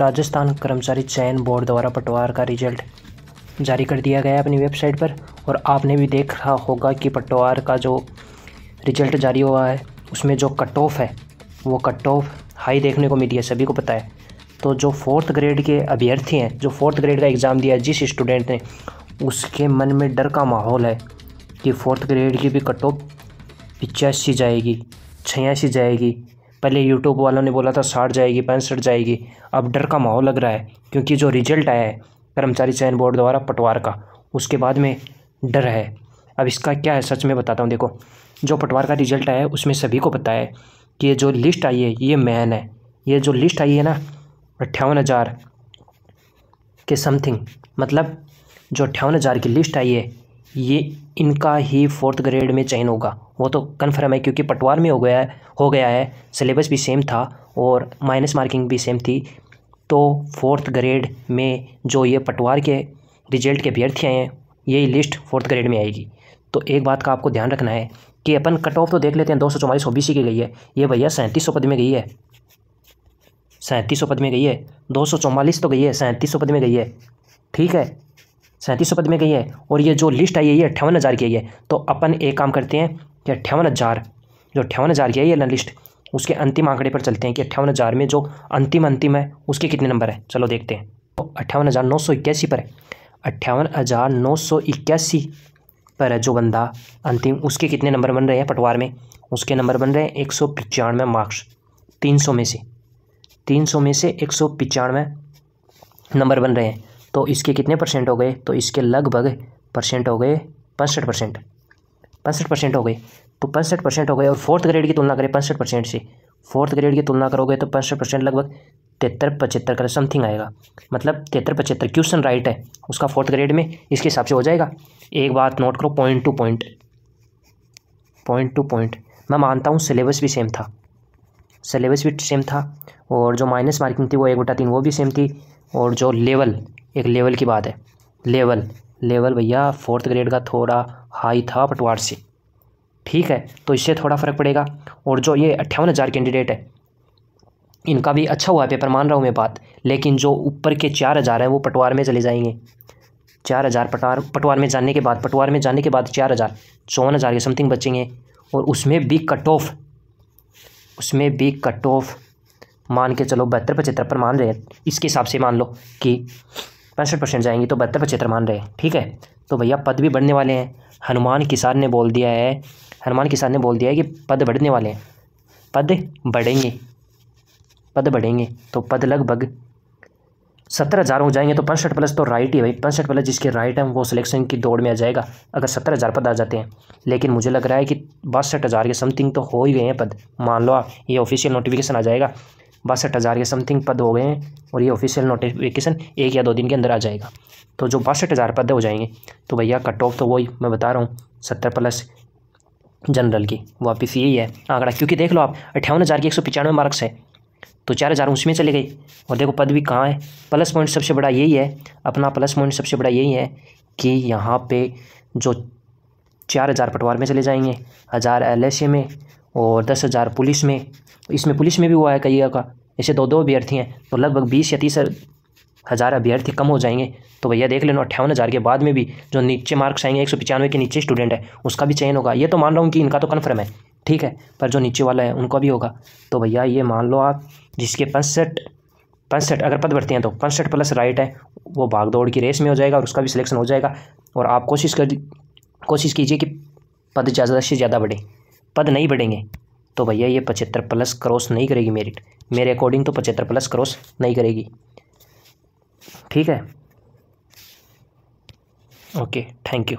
राजस्थान कर्मचारी चयन बोर्ड द्वारा पटवार का रिजल्ट जारी कर दिया गया है अपनी वेबसाइट पर। और आपने भी देखा होगा कि पटवार का जो रिजल्ट जारी हुआ है उसमें जो कट ऑफ है वो कट ऑफ हाई देखने को मिली है, सभी को पता है। तो जो 4th ग्रेड के अभ्यर्थी हैं, जो 4th ग्रेड का एग्ज़ाम दिया है, जिस स्टूडेंट ने, उसके मन में डर का माहौल है कि 4th ग्रेड की भी कट ऑफ 85 जाएगी, 86 जाएगी। पहले यूट्यूब वालों ने बोला था 60 जाएगी, 65 जाएगी। अब डर का माहौल लग रहा है क्योंकि जो रिजल्ट आया है कर्मचारी चयन बोर्ड द्वारा पटवार का, उसके बाद में डर है। अब इसका क्या है, सच में बताता हूँ। देखो, जो पटवार का रिजल्ट आया है उसमें सभी को पता है कि ये जो लिस्ट आई है ये मैन है। ये जो लिस्ट आई है ना 58,000 के समथिंग, मतलब जो 58,000 की लिस्ट आई है ये इनका ही 4th ग्रेड में चयन होगा। वो तो कन्फर्म है क्योंकि पटवार में हो गया है, सिलेबस भी सेम था और माइनस मार्किंग भी सेम थी। तो 4th ग्रेड में जो ये पटवार के रिजल्ट के अभ्यर्थी आए हैं यही लिस्ट 4th ग्रेड में आएगी। तो एक बात का आपको ध्यान रखना है कि अपन कट ऑफ तो देख लेते हैं, 244 OBC की गई है, ये भैया 3700 पद में गई है, 3700 पद में गई है। 244 तो गई है, 3700 पद में गई है, ठीक है, 3700 पद में गई है। और ये जो लिस्ट आई है ये 58,000 की आई है। तो अपन एक काम करते हैं कि 58,000, जो 58,000 की है ये ना लिस्ट, उसके अंतिम आंकड़े पर चलते हैं कि 58,000 में जो अंतिम है उसके कितने नंबर है, चलो देखते हैं। तो 58,981 पर है, 58,981 पर है जो बंदा अंतिम, उसके कितने नंबर बन रहे हैं पटवार में, उसके नंबर बन रहे हैं 195 मार्क्स। 300 में से 195 नंबर बन रहे हैं। तो इसके कितने परसेंट हो गए, तो इसके लगभग परसेंट हो गए 65% हो गए। तो 65% हो गए। और 4th ग्रेड की तुलना करें 65% से, 4th ग्रेड की तुलना करोगे तो 65% लगभग 73-75 का समथिंग आएगा। मतलब 73-75 क्वेश्चन राइट है उसका 4th ग्रेड में, इसके हिसाब से हो जाएगा। एक बात नोट करो, पॉइंट टू पॉइंट मैं मानता हूँ सिलेबस भी सेम था, और जो माइनस मार्किंग थी वो 1/3 वो भी सेम थी। और जो एक लेवल की बात है, लेवल भैया 4th ग्रेड का थोड़ा हाई था पटवार से, ठीक है, तो इससे थोड़ा फ़र्क पड़ेगा। और जो ये 58,000 कैंडिडेट है इनका भी अच्छा हुआ है पेपर, मान रहा हूँ मैं बात, लेकिन जो ऊपर के 4,000 हैं वो पटवार में चले जाएंगे। 4,000 पटवार में जाने के बाद 4,000 54,000 के समथिंग बचेंगे। और उसमें भी कट ऑफ मान के चलो 72-75 पर मान रहे हैं, इसके हिसाब से मान लो कि 65% जाएंगी तो 72-75 मान रहे हैं, ठीक है। तो भैया पद भी बढ़ने वाले हैं। हनुमान किसान ने बोल दिया है कि पद बढ़ने वाले हैं, पद बढ़ेंगे। तो पद लगभग 17,000 हो जाएंगे। तो 65+ तो राइट ही है भाई, 65+ जिसके राइट है वो सिलेक्शन की दौड़ में आ जाएगा अगर 17,000 पद आ जाते हैं। लेकिन मुझे लग रहा है कि 62,000 के समथिंग तो हो ही गए हैं पद। मान लो आप, ये ऑफिशियल नोटिफिकेशन आ जाएगा, 62,000 के समथिंग पद हो गए हैं और ये ऑफिशियल नोटिफिकेशन 1 या 2 दिन के अंदर आ जाएगा। तो जो 62,000 पद हो जाएंगे तो भैया कट ऑफ तो वही मैं बता रहा हूँ 70+ जनरल की, वापस यही है आंकड़ा। क्योंकि देख लो आप 58,000 की 195 मार्क्स है, तो 4,000 उसमें चले गए। और देखो पद भी कहाँ है, प्लस पॉइंट सबसे बड़ा यही है, अपना प्लस पॉइंट सबसे बड़ा यही है कि यहाँ पे जो 4,000 पटवार में चले जाएंगे, 1,000 LSA में और 10,000 पुलिस में। इसमें पुलिस में भी हुआ है कई का, ऐसे 2 अभ्यर्थी हैं तो लगभग 20 या 30,000 अभ्यर्थी कम हो जाएंगे। तो भैया देख लेना 58,000 के बाद में भी जो नीचे मार्क्स आएंगे 195 के नीचे स्टूडेंट है उसका भी चयन होगा। ये तो मान रहा हूँ कि इनका तो कन्फर्म है, ठीक है, पर जो नीचे वाला है उनका भी होगा। तो भैया ये मान लो आप, जिसके 65 अगर पद बढ़ते हैं तो 65+ राइट है, वो भाग दौड़ की रेस में हो जाएगा और उसका भी सिलेक्शन हो जाएगा। और आप कोशिश कीजिए कि पद ज़्यादा से ज़्यादा बढ़े। पद नहीं बढ़ेंगे तो भैया ये 75+ क्रॉस नहीं करेगी मेरिट, मेरे अकॉर्डिंग तो 75+ क्रॉस नहीं करेगी, ठीक है। Okay, thank you.